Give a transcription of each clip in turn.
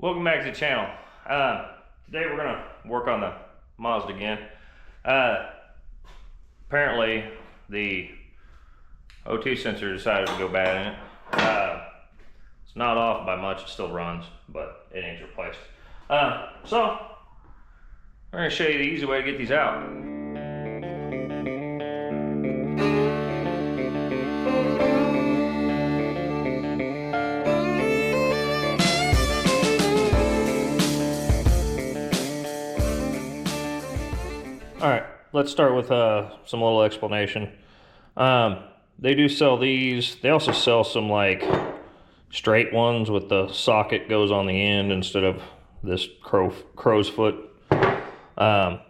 Welcome back to the channel. Today we're gonna work on the Mazda again. Apparently the O2 sensor decided to go bad in it. It's not off by much, it still runs, but it needs replaced. So we're gonna show you the easy way to get these out. All right, let's start with some little explanation. They do sell these. They also sell some like straight ones with the socket goes on the end instead of this crow's foot. But I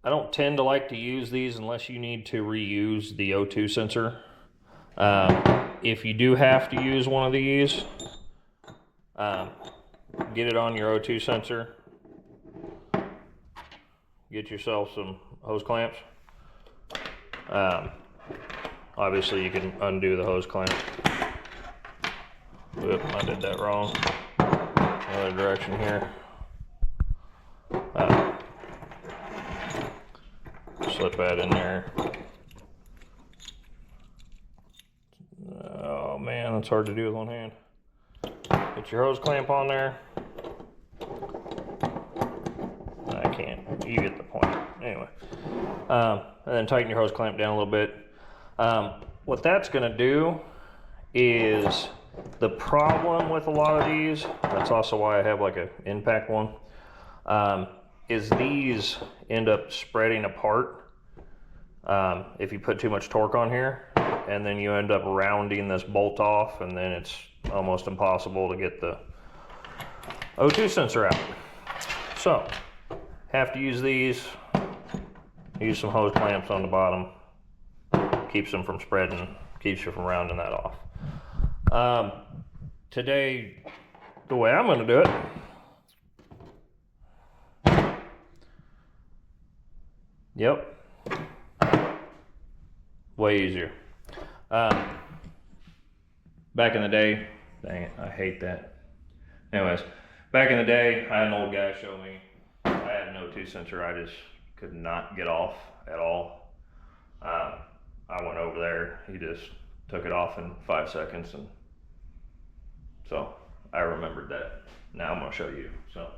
don't tend to like to use these unless you need to reuse the O2 sensor. If you do have to use one of these, get it on your O2 sensor. Get yourself some hose clamps. Obviously you can undo the hose clamp. Whoop, I did that wrong. Other direction here. Slip that in there. Oh man, that's hard to do with one hand. Get your hose clamp on there. I can't. You get the point. Anyway, and then tighten your hose clamp down a little bit. What that's going to do is the problem with a lot of these. That's also why I have like an impact one. Is these end up spreading apart if you put too much torque on here, and then you end up rounding this bolt off, and then it's almost impossible to get the O2 sensor out. So have to use these. Use some hose clamps on the bottom. Keeps them from spreading, keeps you from rounding that off. Today, the way I'm going to do it. Yep. Way easier. Back in the day, dang it, I hate that. Anyways, back in the day, I had an old guy show me. I had an O2 sensor I just could not get off at all. I went over there, he just took it off in 5 seconds, and so I remembered that. Now I'm going to show you. So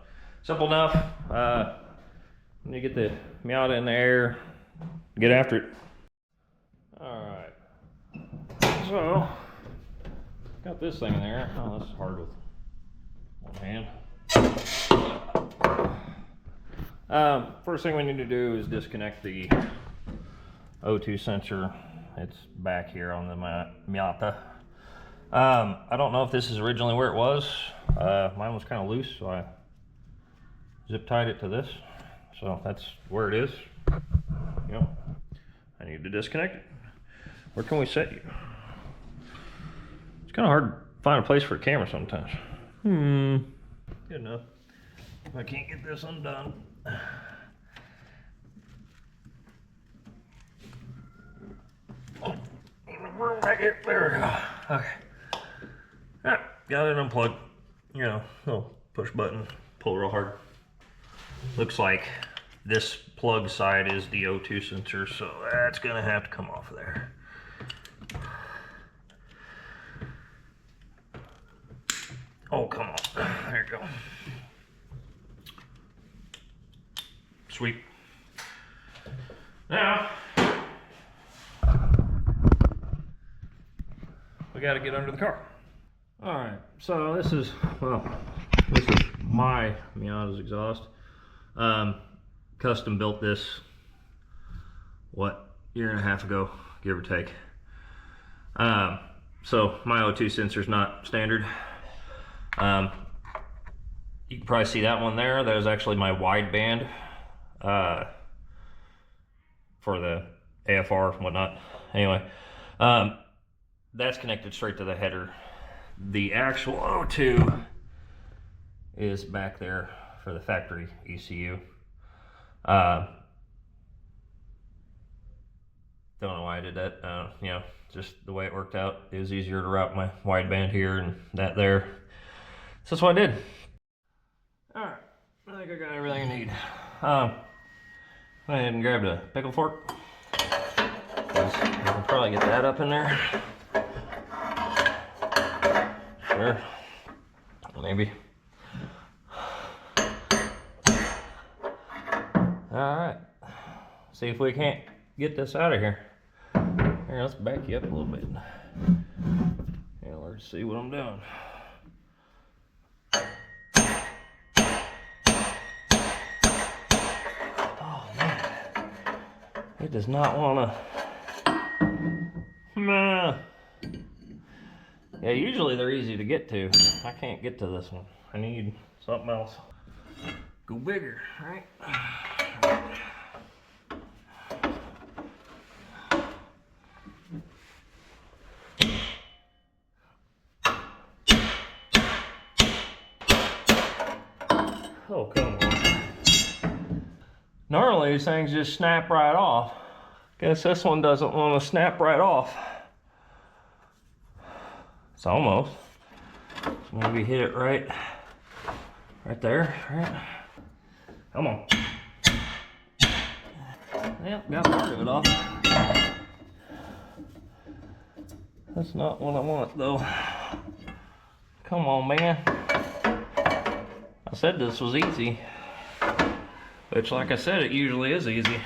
simple enough. When you get the Miata in the air, get after it. All right. So got this thing in there. Oh, this is hard with one hand. First thing we need to do is disconnect the O2 sensor. It's back here on the Miata. I don't know if this is originally where it was. Mine was kind of loose, so I zip tied it to this. So that's where it is. Yep. I need to disconnect it. Where can we set you? It's kind of hard to find a place for a camera sometimes. Good enough. If I can't get this undone. Back here. There we go. Okay. Yeah, got it unplugged. You know, little push button, pull real hard. Looks like this plug side is the O2 sensor, so that's gonna have to come off of there. Oh, come on. There you go. Sweet. Now, we got to get under the car. All right, so this is my Miata's exhaust. Custom built this, what, year and a half ago, give or take. So my O2 sensor's not standard. You can probably see that one there. That was actually my wideband for the AFR and whatnot. Anyway, that's connected straight to the header. The actual O2 is back there for the factory ECU. Don't know why I did that. You know, just the way it worked out. It was easier to route my wideband here and that there. So that's what I did. All right, I think I got everything I need. Went ahead and grabbed a pickle fork. I can probably get that up in there. Sure, maybe. All right, see if we can't get this out of here. Here, let's back you up a little bit. Yeah, let's see what I'm doing. Oh man, it does not want to. Nah. Yeah, usually they're easy to get to. I can't get to this one. I need something else. Go bigger, right? Oh, come on. Normally these things just snap right off. Guess this one doesn't want to snap right off. It's almost. So maybe hit it right there, right? Come on. Yep, got part of it off. That's not what I want though. Come on, man. I said this was easy. Which, like I said, it usually is easy.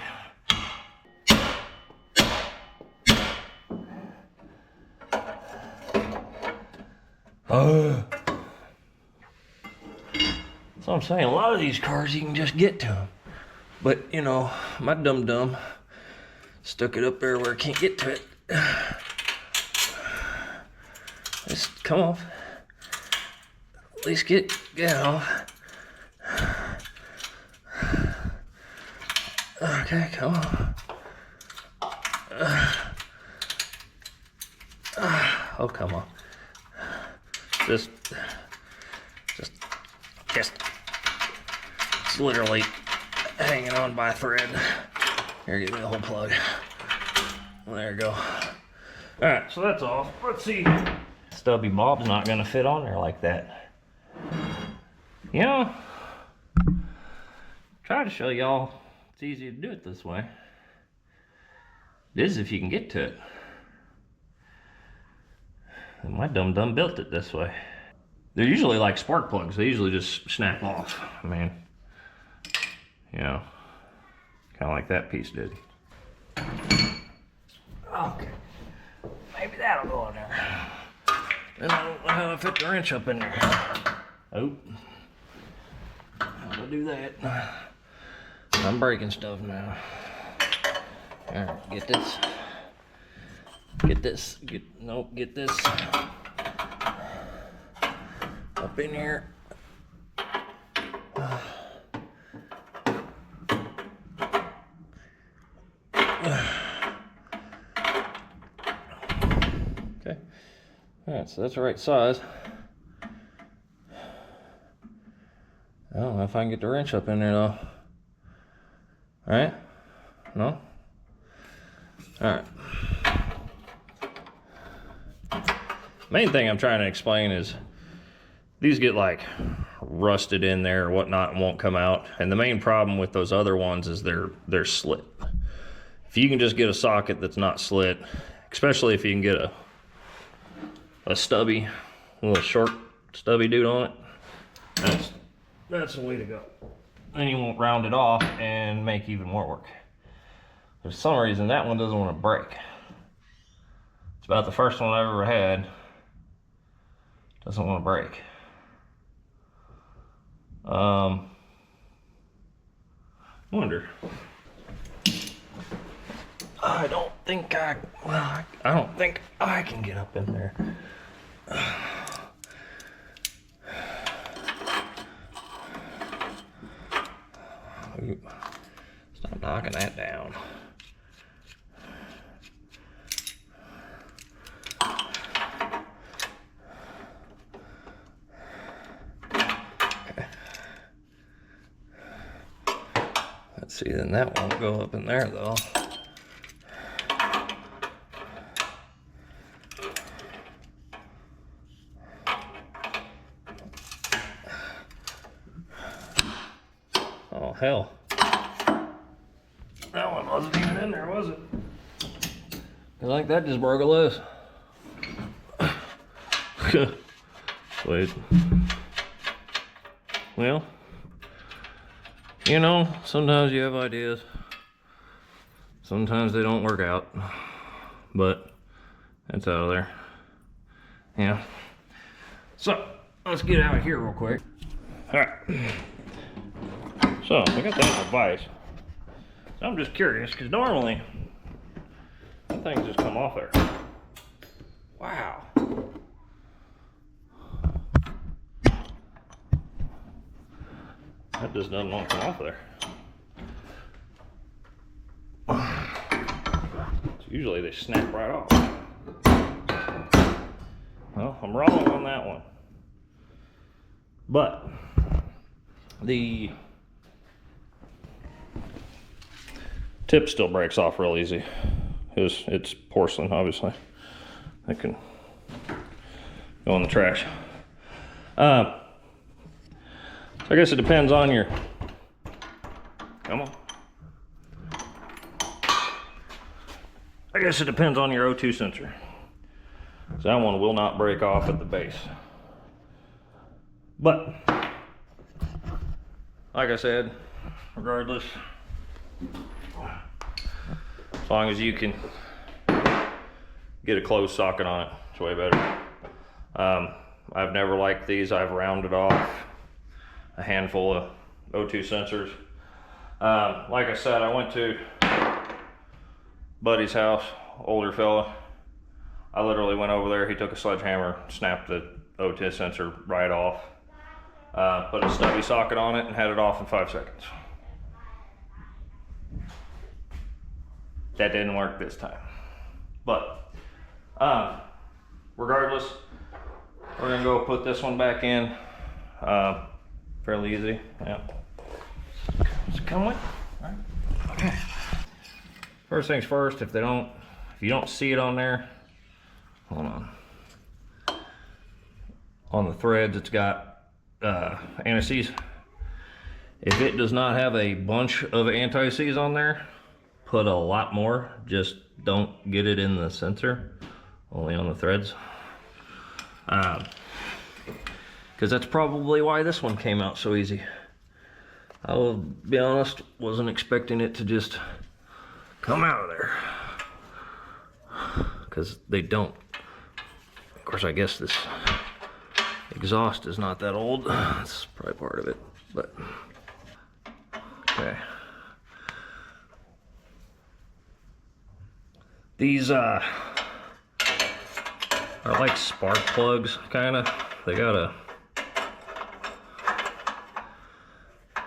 So I'm saying, a lot of these cars you can just get to them. But, you know, my dum-dum stuck it up there where I can't get to it. Just come off. At least get off. Okay, come on. Oh, come on. Just, it's literally hanging on by a thread. Here, give me the whole plug. There you go. All right, so that's off. Let's see. Stubby Bob's not gonna fit on there like that. You know, try to show y'all it's easy to do it this way. This is if you can get to it. And my dum-dum built it this way. They're usually like spark plugs. They usually just snap off. I mean, you know, kind of like that piece did. Okay, maybe that'll go in there. Then I don't know how to fit the wrench up in there. Oh, how to do that? I'm breaking stuff now. All right, get this. Get this. Get this up in here. Okay. All right, so that's the right size. I don't know if I can get the wrench up in there though. All right? No? All right. Main thing I'm trying to explain is these get like rusted in there or whatnot and won't come out. And the main problem with those other ones is they're slit. If you can just get a socket that's not slit, especially if you can get a stubby, a little short stubby dude on it, that's the way to go. Then you won't round it off and make even more work. For some reason that one doesn't want to break. It's about the first one I've ever had. Doesn't want to break. Wonder. I don't think I don't think I can get up in there. Stop knocking that down. Let's see, then that won't go up in there though. hell. That one wasn't even in there, was it? I think that just broke a loose. Wait. Well, you know, sometimes you have ideas. Sometimes they don't work out. But it's out of there. Yeah. So, let's get out of here real quick. Alright. So, I got that device. So I'm just curious, because normally, things just come off there. Wow. That just doesn't want to come off of there. So usually they snap right off. Well, I'm wrong on that one. But the tip still breaks off real easy. It's porcelain, obviously. That can go in the trash. So I guess it depends on your, come on. I guess it depends on your O2 sensor. So that one will not break off at the base. But, like I said, regardless, as long as you can get a closed socket on it, it's way better. I've never liked these. I've rounded off a handful of O2 sensors. Like I said, I went to buddy's house, older fella. I literally went over there, he took a sledgehammer, snapped the O2 sensor right off, put a stubby socket on it and had it off in 5 seconds. That didn't work this time. But, regardless, we're gonna go put this one back in. Fairly easy, yeah. Does it come with? All right. Okay. First things first, if you don't see it on there, hold on. On the threads, it's got anti-seize. If it does not have a bunch of anti-seize on there, put a lot more. Just don't get it in the sensor, only on the threads. Because that's probably why this one came out so easy. I will be honest, wasn't expecting it to just come out of there. Because they don't. Of course, I guess this exhaust is not that old. That's probably part of it, but okay. These are like spark plugs, kind of. They got a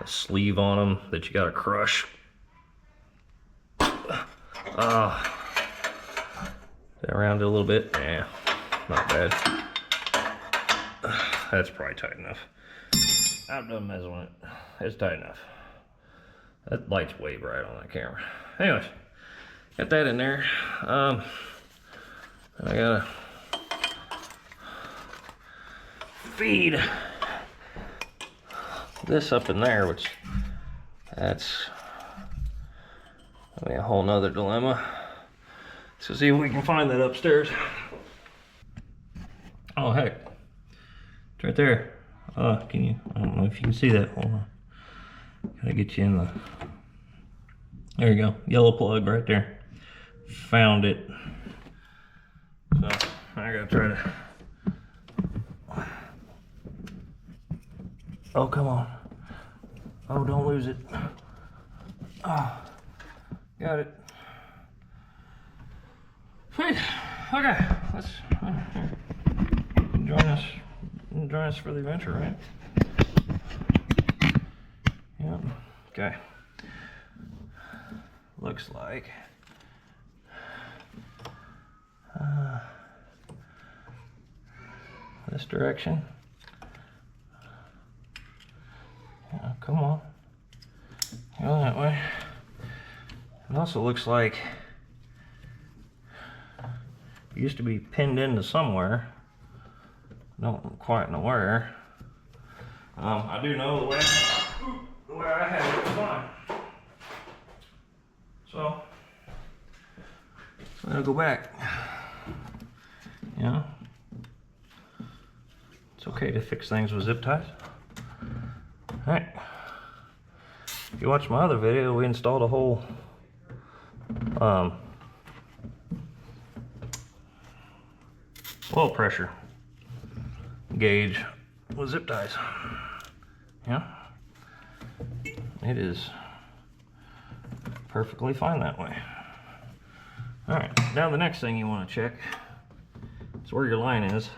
sleeve on them that you gotta crush. Around it a little bit. Yeah, not bad. That's probably tight enough. I'm done messing with it. It's tight enough. That light's way bright on that camera. Anyways, got that in there. I gotta feed this up in there, which that's a whole nother dilemma. So see if we can find that upstairs. Oh heck, it's right there. Can you? I don't know if you can see that. Hold on. Gotta get you in the. There you go. Yellow plug right there. Found it. So I gotta try to. Oh, come on. Oh, don't lose it. Oh, got it. Sweet. Okay, let's join us for the adventure, right? Yep. Okay. Looks like this direction. Yeah, come on. Go that way. It also looks like it used to be pinned into somewhere. Don't quite know where. I do know the way way I had it was fine. So I'm gonna go back. You know, it's okay to fix things with zip ties. All right. If you watch my other video, we installed a whole oil pressure gauge with zip ties. Yeah, it is perfectly fine that way. All right, now the next thing you want to check is where your line is.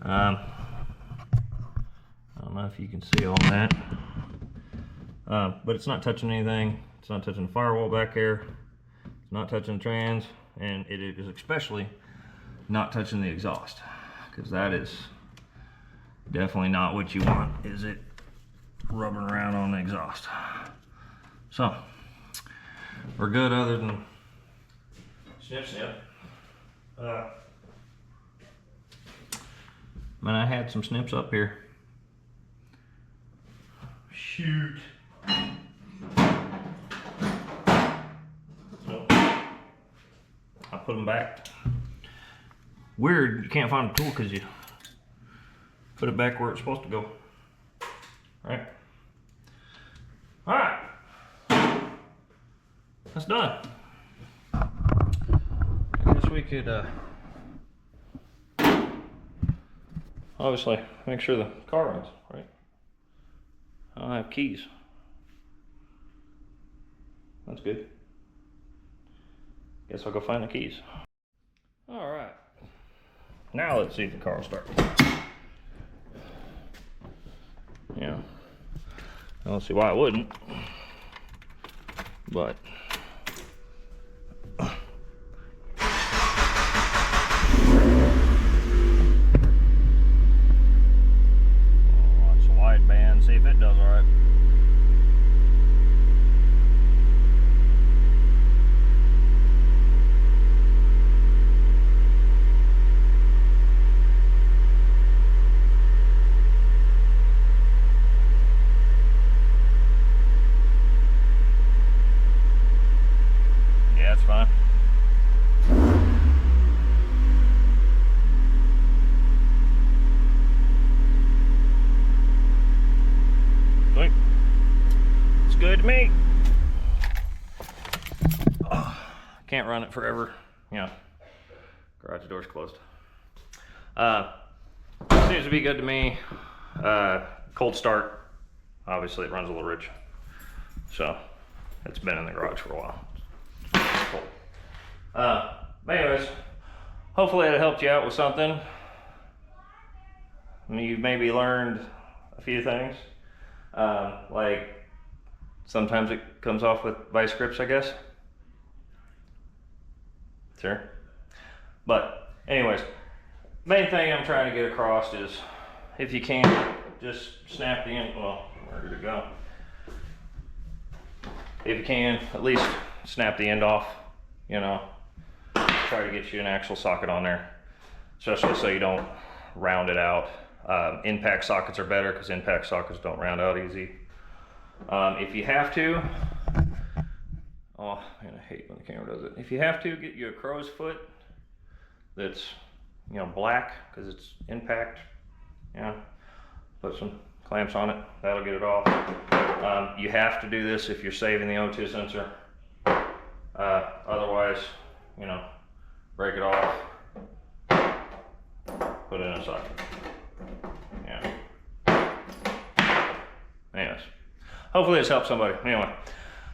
I don't know if you can see all that, but it's not touching anything. It's not touching the firewall back there. It's not touching the trans, and it is especially not touching the exhaust, because that is definitely not what you want, is it rubbing around on the exhaust. So we're good other than snip snip. Man, I had some snips up here. Shoot. So I put them back. Weird, you can't find the tool because you put it back where it's supposed to go. All right, that's done. I guess we could obviously make sure the car runs, right? I don't have keys. That's good. Guess I'll go find the keys. All right. Now let's see if the car will start. Yeah. I don't see why it wouldn't. But watch the wideband, see if it does all right. Yeah, it's fine. Sweet. It's good to me. Oh, can't run it forever. Yeah. Garage door's closed. Seems to be good to me. Cold start. Obviously it runs a little rich. So it's been in the garage for a while. Cool. But anyways, hopefully it helped you out with something. You maybe learned a few things. Like sometimes it comes off with vice grips, I guess. Sure. But anyways, main thing I'm trying to get across is if you can, just snap the end. Well, where did it go? If you can, at least snap the end off, you know. Try to get you an actual socket on there, especially so you don't round it out. Impact sockets are better because impact sockets don't round out easy. If you have to, oh man, I hate when the camera does it. If you have to, get you a crow's foot that's, you know, black because it's impact. Yeah, put some clamps on it, that'll get it off. You have to do this if you're saving the O2 sensor. Otherwise, you know, break it off, put it in a socket. Yeah. Anyways, hopefully this helps somebody. Anyway,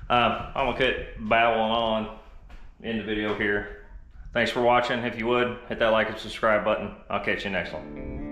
I'm gonna quit babbling on in the video here. Thanks for watching. If you would, hit that like and subscribe button. I'll catch you next one.